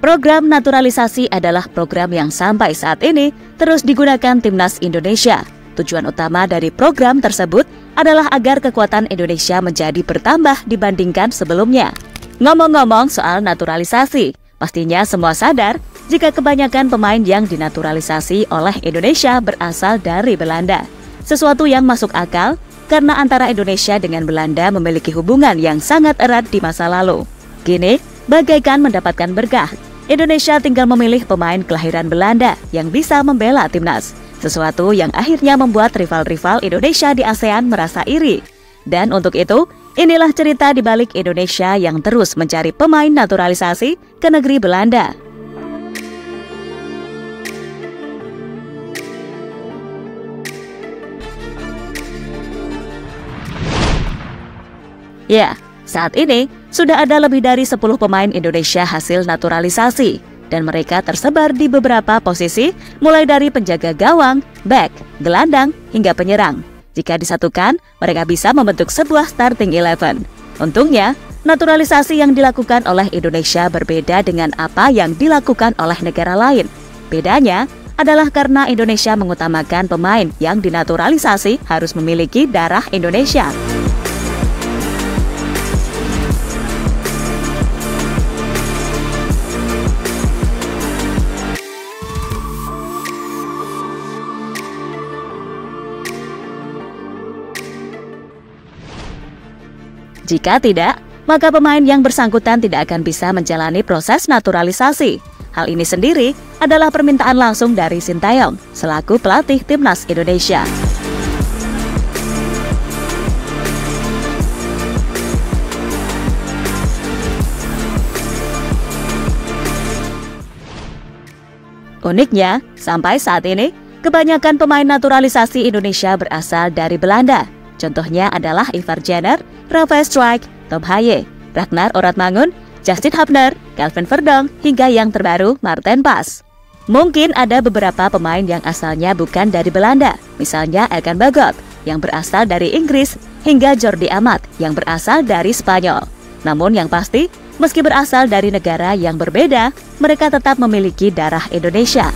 Program naturalisasi adalah program yang sampai saat ini terus digunakan Timnas Indonesia. Tujuan utama dari program tersebut adalah agar kekuatan Indonesia menjadi bertambah dibandingkan sebelumnya. Ngomong-ngomong soal naturalisasi, pastinya semua sadar jika kebanyakan pemain yang dinaturalisasi oleh Indonesia berasal dari Belanda. Sesuatu yang masuk akal karena antara Indonesia dengan Belanda memiliki hubungan yang sangat erat di masa lalu. Kini, bagaikan mendapatkan berkah, Indonesia tinggal memilih pemain kelahiran Belanda yang bisa membela timnas. Sesuatu yang akhirnya membuat rival-rival Indonesia di ASEAN merasa iri. Dan untuk itu, inilah cerita di balik Indonesia yang terus mencari pemain naturalisasi ke negeri Belanda. Ya, saat ini sudah ada lebih dari 10 pemain Indonesia hasil naturalisasi dan mereka tersebar di beberapa posisi mulai dari penjaga gawang, bek, gelandang hingga penyerang. Jika disatukan, mereka bisa membentuk sebuah starting 11. Untungnya, naturalisasi yang dilakukan oleh Indonesia berbeda dengan apa yang dilakukan oleh negara lain. Bedanya adalah karena Indonesia mengutamakan pemain yang dinaturalisasi harus memiliki darah Indonesia. Jika tidak, maka pemain yang bersangkutan tidak akan bisa menjalani proses naturalisasi. Hal ini sendiri adalah permintaan langsung dari Sintayong selaku pelatih Timnas Indonesia. Uniknya, sampai saat ini, kebanyakan pemain naturalisasi Indonesia berasal dari Belanda. Contohnya adalah Ivar Jenner, Rafael Struijk, Tom Haye, Ragnar Oratmangun, Justin Hubner, Kelvin Verdonk, hingga yang terbaru Marten Pas. Mungkin ada beberapa pemain yang asalnya bukan dari Belanda, misalnya Elkan Bagot yang berasal dari Inggris, hingga Jordi Amat yang berasal dari Spanyol. Namun yang pasti, meski berasal dari negara yang berbeda, mereka tetap memiliki darah Indonesia.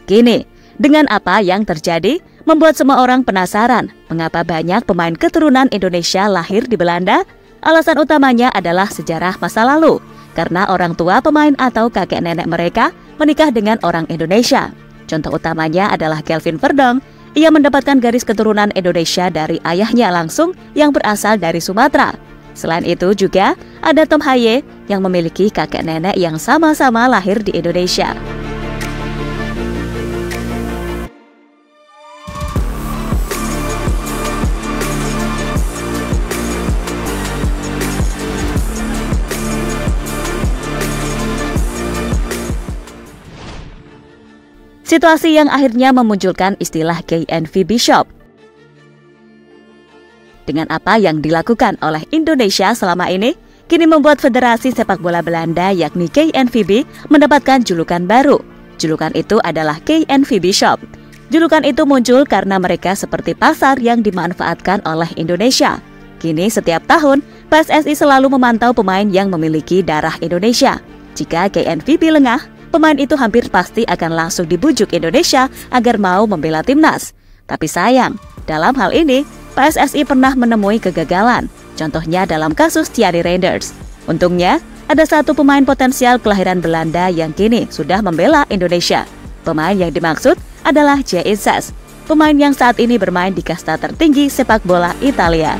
Kini, dengan apa yang terjadi, membuat semua orang penasaran mengapa banyak pemain keturunan Indonesia lahir di Belanda. Alasan utamanya adalah sejarah masa lalu, karena orang tua pemain atau kakek nenek mereka menikah dengan orang Indonesia. Contoh utamanya adalah Kelvin Verdonk. Ia mendapatkan garis keturunan Indonesia dari ayahnya langsung yang berasal dari Sumatera. Selain itu juga ada Tom Haye yang memiliki kakek nenek yang sama-sama lahir di Indonesia. Situasi yang akhirnya memunculkan istilah KNVB Shop. Dengan apa yang dilakukan oleh Indonesia selama ini, kini membuat Federasi Sepak Bola Belanda yakni KNVB mendapatkan julukan baru. Julukan itu adalah KNVB Shop. Julukan itu muncul karena mereka seperti pasar yang dimanfaatkan oleh Indonesia. Kini setiap tahun, PSSI selalu memantau pemain yang memiliki darah Indonesia. Jika KNVB lengah, pemain itu hampir pasti akan langsung dibujuk Indonesia agar mau membela timnas. Tapi sayang, dalam hal ini, PSSI pernah menemui kegagalan. Contohnya dalam kasus Thierry Reinders. Untungnya, ada satu pemain potensial kelahiran Belanda yang kini sudah membela Indonesia. Pemain yang dimaksud adalah Jay Izzas, pemain yang saat ini bermain di kasta tertinggi sepak bola Italia.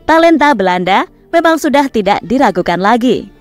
Talenta Belanda memang sudah tidak diragukan lagi.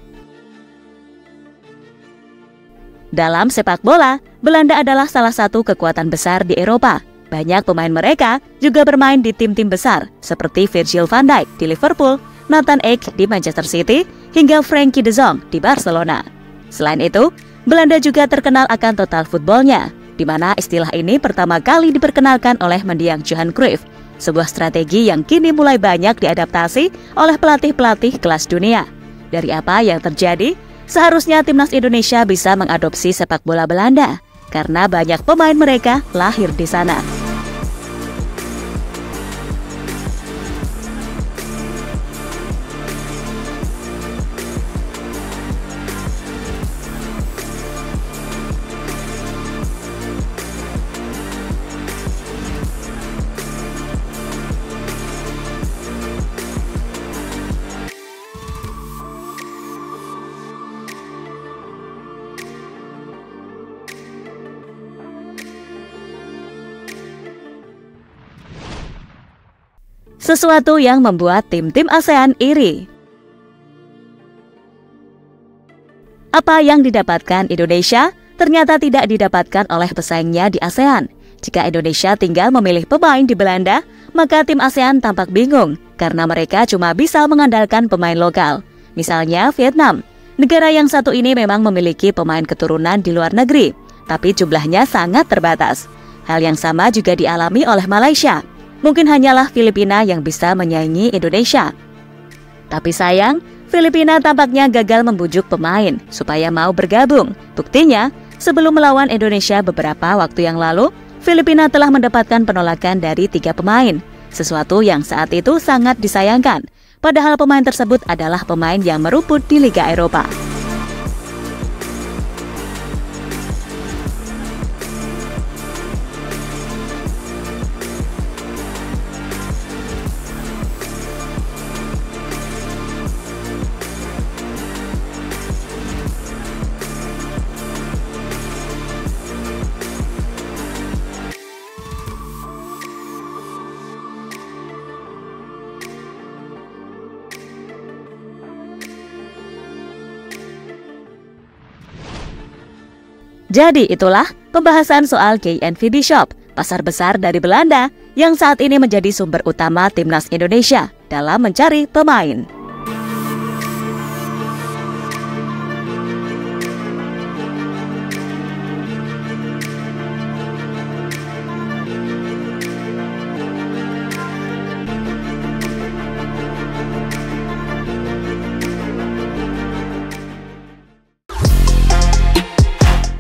Dalam sepak bola, Belanda adalah salah satu kekuatan besar di Eropa. Banyak pemain mereka juga bermain di tim-tim besar seperti Virgil van Dijk di Liverpool, Nathan Ake di Manchester City, hingga Frenkie de Jong di Barcelona. Selain itu, Belanda juga terkenal akan total footballnya, di mana istilah ini pertama kali diperkenalkan oleh mendiang Johan Cruyff, sebuah strategi yang kini mulai banyak diadaptasi oleh pelatih-pelatih kelas dunia. Dari apa yang terjadi, seharusnya timnas Indonesia bisa mengadopsi sepak bola Belanda, karena banyak pemain mereka lahir di sana. Sesuatu yang membuat tim-tim ASEAN iri. Apa yang didapatkan Indonesia ternyata tidak didapatkan oleh pesaingnya di ASEAN. Jika Indonesia tinggal memilih pemain di Belanda, maka tim ASEAN tampak bingung karena mereka cuma bisa mengandalkan pemain lokal. Misalnya Vietnam. Negara yang satu ini memang memiliki pemain keturunan di luar negeri, tapi jumlahnya sangat terbatas. Hal yang sama juga dialami oleh Malaysia. Mungkin hanyalah Filipina yang bisa menyaingi Indonesia. Tapi sayang, Filipina tampaknya gagal membujuk pemain supaya mau bergabung. Buktinya, sebelum melawan Indonesia beberapa waktu yang lalu, Filipina telah mendapatkan penolakan dari 3 pemain. Sesuatu yang saat itu sangat disayangkan. Padahal pemain tersebut adalah pemain yang merumput di Liga Eropa. Jadi itulah pembahasan soal KNVB Shop, pasar besar dari Belanda yang saat ini menjadi sumber utama timnas Indonesia dalam mencari pemain.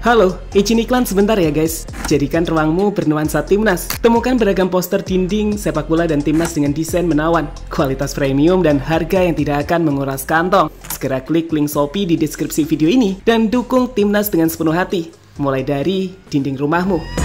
Halo, izin iklan sebentar ya guys. Jadikan ruangmu bernuansa timnas. Temukan beragam poster dinding, sepak bola dan timnas dengan desain menawan, kualitas premium dan harga yang tidak akan menguras kantong. Segera klik link Shopee di deskripsi video ini dan dukung timnas dengan sepenuh hati. Mulai dari dinding rumahmu.